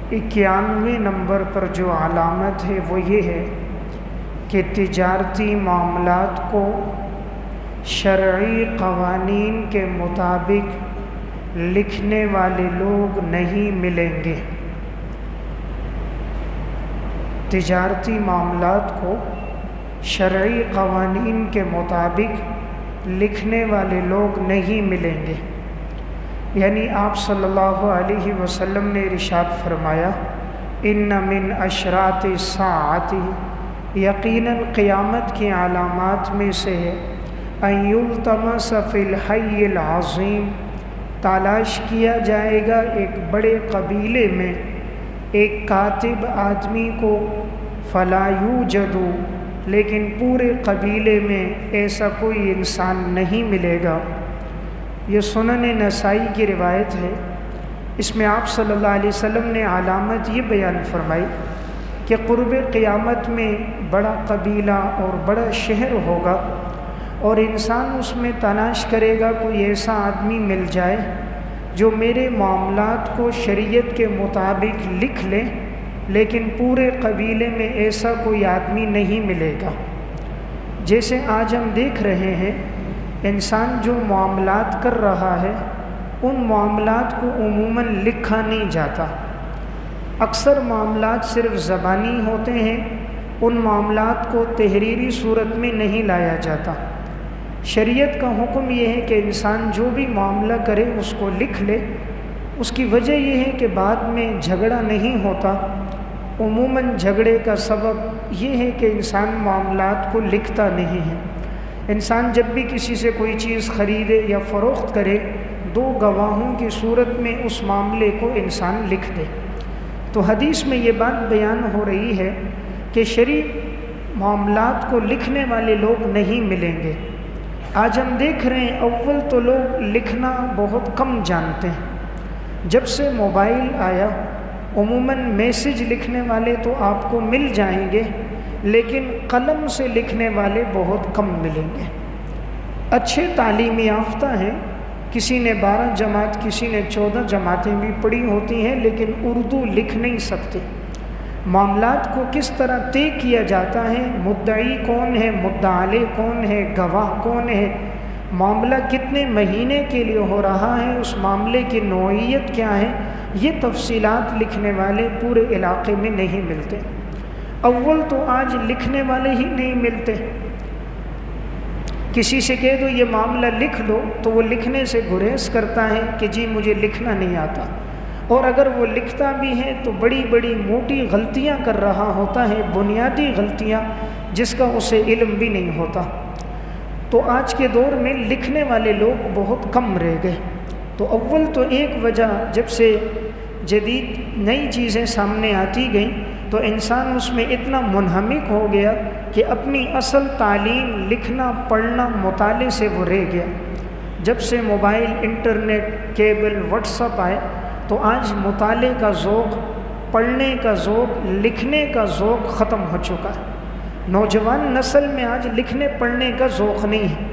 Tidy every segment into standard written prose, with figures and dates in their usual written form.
91 number پر جو علامت ہے وہ یہ ہے کہ تجارتی معاملات کو شرعی قوانین کے مطابق لکھنے والے لوگ نہیں ملیں گے۔ تجارتی معاملات کو شرعی قوانین کے مطابق لکھنے والے لوگ نہیں ملیں گے، یعنی آپ صلی اللہ علیہ وسلم نے ارشاد فرمایا ان من اشراط الساعۃ، یقیناً قیامت کی علامات میں سے ہے ان یلتمس فی الحی العظیم، تلاش کیا جائے گا ایک بڑے قبیلے میں ایک کاتب آدمی کو، فلا یوجد، لیکن پورے قبیلے میں ایسا کوئی انسان نہیں ملے گا۔ یہ سنن نسائی کی روایت ہے۔ اس میں آپ صلی اللہ علیہ وسلم نے علامت یہ بیان فرمائی کہ قرب قیامت میں بڑا قبیلہ اور بڑا شہر ہوگا، اور انسان اس میں تلاش کرے گا کوئی ایسا آدمی مل جائے جو میرے معاملات کو شریعت کے مطابق لکھ لے، لیکن پورے قبیلے میں ایسا کوئی آدمی نہیں ملے گا۔ جیسے آج ہم دیکھ رہے ہیں انسان جو معاملات کر رہا ہے ان معاملات کو عموماً لکھا نہیں جاتا، اکثر معاملات صرف زبانی ہوتے ہیں، ان معاملات کو تحریری صورت میں نہیں لایا جاتا۔ شریعت کا حکم یہ ہے کہ انسان جو بھی معاملہ کرے اس کو لکھ لے۔ اس کی وجہ یہ ہے کہ بعد میں جھگڑا نہیں ہوتا۔ عموماً جھگڑے کا سبب یہ ہے کہ انسان معاملات کو لکھتا نہیں ہے۔ انسان جب بھی کسی سے کوئی چیز خریدے یا فروخت کرے، دو گواہوں کی صورت میں اس معاملے کو انسان لکھ دے۔ تو حدیث میں یہ بات بیان ہو رہی ہے کہ شرعی معاملات کو لکھنے والے لوگ نہیں ملیں گے۔ آج ہم دیکھ رہے ہیں اول تو لوگ لکھنا بہت کم جانتے ہیں۔ جب سے موبائل آیا عموماً میسج لکھنے والے تو آپ کو مل جائیں گے، لیکن قلم سے لکھنے والے بہت کم ملیں گے۔ اچھے تعلیم یافتہ ہیں، کسی نے 12 جماعت کسی نے 14 جماعتیں بھی پڑھی ہوتی ہیں، لیکن اردو لکھ نہیں سکتے۔ معاملات کو کس طرح طے کیا جاتا ہے، مدعی کون ہے، مدعا علیہ کون ہے، گواہ کون ہے، معاملہ کتنے مہینے کے لیے ہو رہا ہے، اس معاملے کی نوعیت کیا ہے، یہ تفصیلات لکھنے والے پورے علاقے میں نہیں ملتے۔ اول تو آج لکھنے والے ہی نہیں ملتے۔ کسی سے کہہ دو یہ معاملہ لکھ لو تو وہ لکھنے سے گریز کرتا ہے کہ جی مجھے لکھنا نہیں آتا، اور اگر وہ لکھتا بھی ہے تو بڑی بڑی موٹی غلطیاں کر رہا ہوتا ہے، بنیادی غلطیاں جس کا اسے علم بھی نہیں ہوتا۔ تو آج کے دور میں لکھنے والے لوگ بہت کم رہ گئے۔ تو اول تو ایک وجہ جب سے جدید نئی چیزیں سامنے آتی گئیں تو انسان اس میں اتنا منہمک ہو گیا کہ اپنی اصل تعلیم لکھنا پڑھنا مطالعے سے وہ رہ گیا۔ جب سے mobile, internet, cable, what's app آئے تو آج مطالعے کا ذوق، پڑھنے کا ذوق، لکھنے کا ذوق ختم ہو چکا ہے۔ نوجوان نسل میں آج لکھنے پڑھنے کا ذوق نہیں ہے۔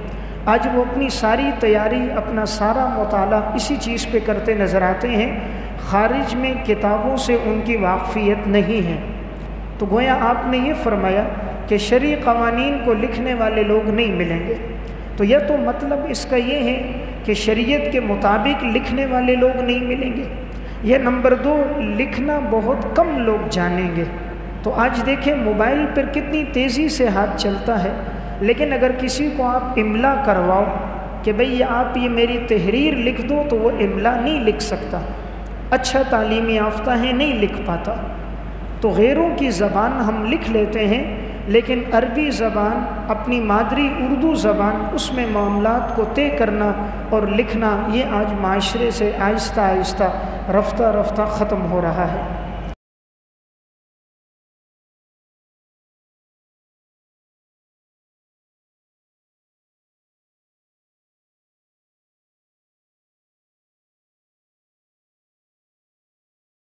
آج وہ اپنی ساری تیاری، اپنا سارا مطالعہ اسی چیز پہ کرتے نظر آتے ہیں، خارج میں کتابوں سے ان کی واقفیت نہیں ہے۔ تو گویا آپ نے یہ فرمایا کہ شرعی قوانین کو لکھنے والے لوگ نہیں ملیں گے۔ تو یہ تو مطلب اس کا یہ ہے کہ شریعت کے مطابق لکھنے والے لوگ نہیں ملیں گے۔ یہ نمبر 2، لکھنا بہت کم لوگ جانیں گے۔ تو آج دیکھیں موبائل پر کتنی تیزی سے ہاتھ چلتا ہے، لیکن اگر کسی کو آپ املا کرواؤ کہ بھئی آپ یہ میری تحریر لکھ دو تو وہ املا نہیں لکھ سکتا، اچھا تعلیم یافتہ ہے نہیں لکھ پاتا۔ تو غیروں کی زبان ہم لکھ لیتے ہیں، لیکن عربی زبان، اپنی مادری اردو زبان، اس میں معاملات کو طے کرنا اور لکھنا یہ آج معاشرے سے آہستہ آہستہ رفتہ رفتہ ختم ہو رہا ہے۔